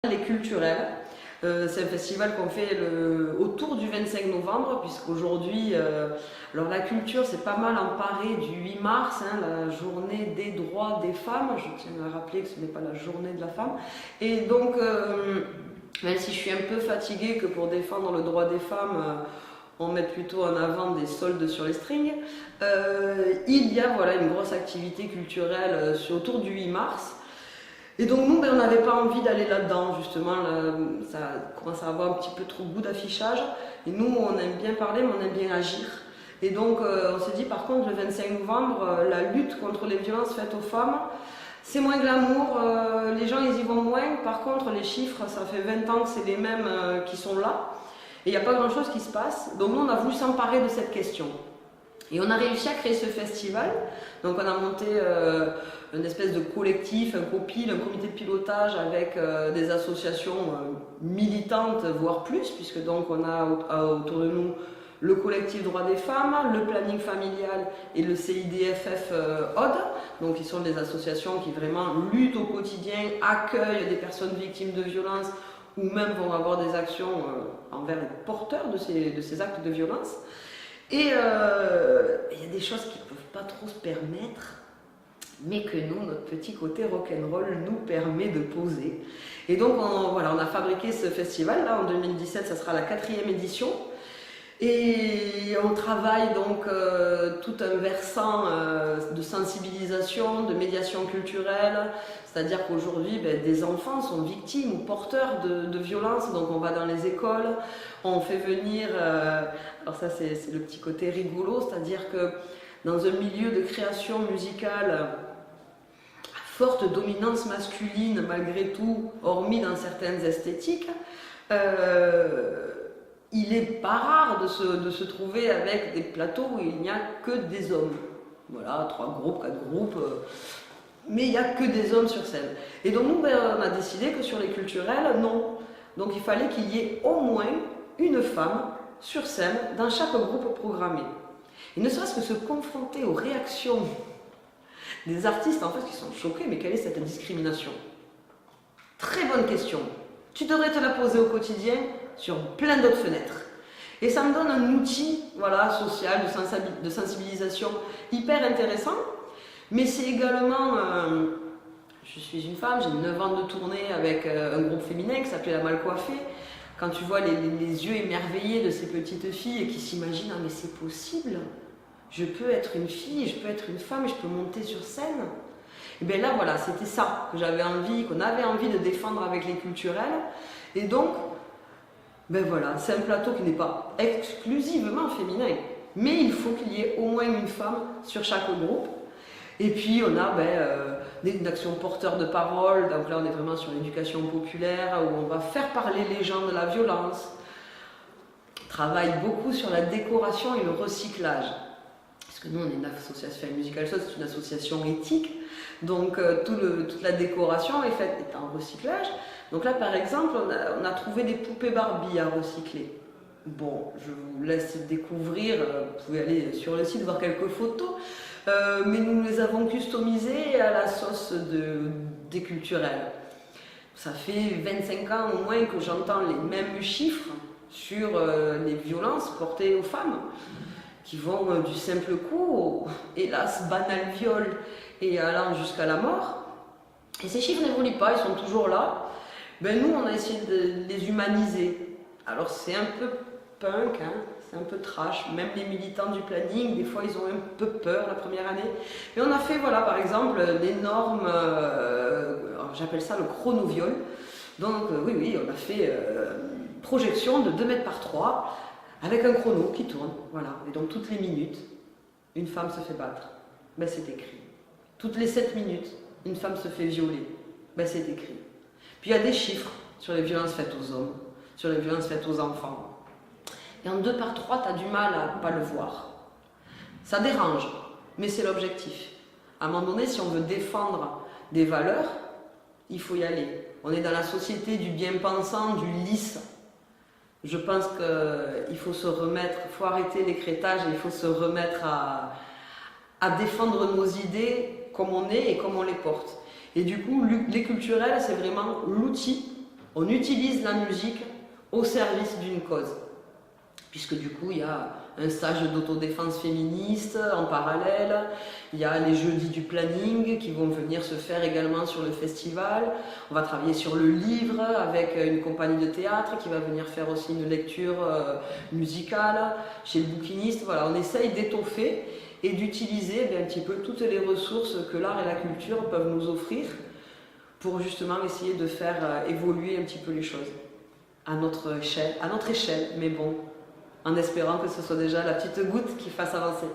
Les culturels. C'est un festival qu'on fait autour du 25 novembre, puisqu'aujourd'hui, alors la culture c'est pas mal emparé du 8 mars, hein, la journée des droits des femmes. Je tiens à rappeler que ce n'est pas la journée de la femme. Et donc, même si je suis un peu fatiguée que pour défendre le droit des femmes, on met plutôt en avant des soldes sur les strings, il y a voilà, une grosse activité culturelle autour du 8 mars. Et donc nous, on n'avait pas envie d'aller là-dedans, justement, ça commence à avoir un petit peu trop de goût d'affichage. Et nous, on aime bien parler, mais on aime bien agir. Et donc on s'est dit, par contre, le 25 novembre, la lutte contre les violences faites aux femmes, c'est moins glamour, les gens ils y vont moins. Par contre, les chiffres, ça fait 20 ans que c'est les mêmes qui sont là. Et il n'y a pas grand-chose qui se passe. Donc nous, on a voulu s'emparer de cette question. Et on a réussi à créer ce festival. Donc on a monté une espèce de collectif, un copil, un comité de pilotage avec des associations militantes, voire plus, puisque donc on a autour de nous le collectif Droits des femmes, le planning familial et le CIDFF ODE. Donc ils sont des associations qui vraiment luttent au quotidien, accueillent des personnes victimes de violences ou même vont avoir des actions envers les porteurs de ces actes de violence. Et il y a des choses qu'ils ne peuvent pas trop se permettre, mais que nous, notre petit côté rock'n'roll nous permet de poser. Et donc voilà, on a fabriqué ce festival, là en 2017, ça sera la 4e édition. Et on travaille donc tout un versant de sensibilisation, de médiation culturelle, c'est-à-dire qu'aujourd'hui des enfants sont victimes ou porteurs de violences, donc on va dans les écoles, on fait venir, alors ça c'est le petit côté rigolo, c'est-à-dire que dans un milieu de création musicale à forte dominance masculine malgré tout, hormis dans certaines esthétiques, il n'est pas rare de se trouver avec des plateaux où il n'y a que des hommes. Voilà, 3 groupes, 4 groupes, mais il n'y a que des hommes sur scène. Et donc nous, on a décidé que sur les culturels, non. Donc il fallait qu'il y ait au moins une femme sur scène dans chaque groupe programmé. Et ne serait-ce que se confronter aux réactions des artistes, en fait, qui sont choqués, mais quelle est cette discrimination? Très bonne question. Tu devrais te la poser au quotidien sur plein d'autres fenêtres. Et ça me donne un outil voilà, social, de sensibilisation hyper intéressant. Mais c'est également, je suis une femme, j'ai 9 ans de tournée avec un groupe féminin qui s'appelait La Mal Coiffée. Quand tu vois les yeux émerveillés de ces petites filles qui s'imaginent, ah mais c'est possible, je peux être une fille, je peux être une femme, je peux monter sur scène. Et bien là voilà, c'était ça que j'avais envie, qu'on avait envie de défendre avec les culturels. Et donc, ben voilà, c'est un plateau qui n'est pas exclusivement féminin, mais il faut qu'il y ait au moins une femme sur chaque groupe. Et puis on a une action porteur de parole, donc là on est vraiment sur l'éducation populaire, où on va faire parler les gens de la violence. On travaille beaucoup sur la décoration et le recyclage. Parce que nous on est une association musicale, c'est une association éthique, donc toute la décoration est faite en recyclage. Donc là par exemple on a trouvé des poupées Barbie à recycler. Bon, je vous laisse découvrir, vous pouvez aller sur le site voir quelques photos, mais nous les avons customisées à la sauce des culturels. Ça fait 25 ans au moins que j'entends les mêmes chiffres sur les violences portées aux femmes, qui vont du simple coup au, hélas, banal viol et allant jusqu'à la mort. Et ces chiffres n'évoluent pas, ils sont toujours là. Ben nous, on a essayé de les humaniser. Alors c'est un peu punk, hein, c'est un peu trash, même les militants du planning, des fois ils ont un peu peur la première année. Mais on a fait, voilà, par exemple, d'énormes, j'appelle ça le chronoviol. Donc oui, on a fait une projection de 2 mètres par 3, avec un chrono qui tourne, voilà. Et donc toutes les minutes, une femme se fait battre, ben c'est écrit. Toutes les 7 minutes, une femme se fait violer, ben c'est écrit. Puis il y a des chiffres sur les violences faites aux hommes, sur les violences faites aux enfants. Et en 2 par 3, tu as du mal à ne pas le voir. Ça dérange, mais c'est l'objectif. À un moment donné, si on veut défendre des valeurs, il faut y aller. On est dans la société du bien-pensant, du lisse. Je pense qu'il faut se remettre, il faut arrêter l'écrétage et il faut se remettre à défendre nos idées comme on est et comme on les porte. Et du coup, les culturels, c'est vraiment l'outil On utilise la musique au service d'une cause. Puisque du coup, il y a un stage d'autodéfense féministe en parallèle, il y a les jeudis du planning qui vont venir se faire également sur le festival. On va travailler sur le livre avec une compagnie de théâtre qui va venir faire aussi une lecture musicale chez le bouquiniste. Voilà, on essaye d'étoffer et d'utiliser un petit peu toutes les ressources que l'art et la culture peuvent nous offrir pour justement essayer de faire évoluer un petit peu les choses à notre échelle, mais bon, en espérant que ce soit déjà la petite goutte qui fasse avancer.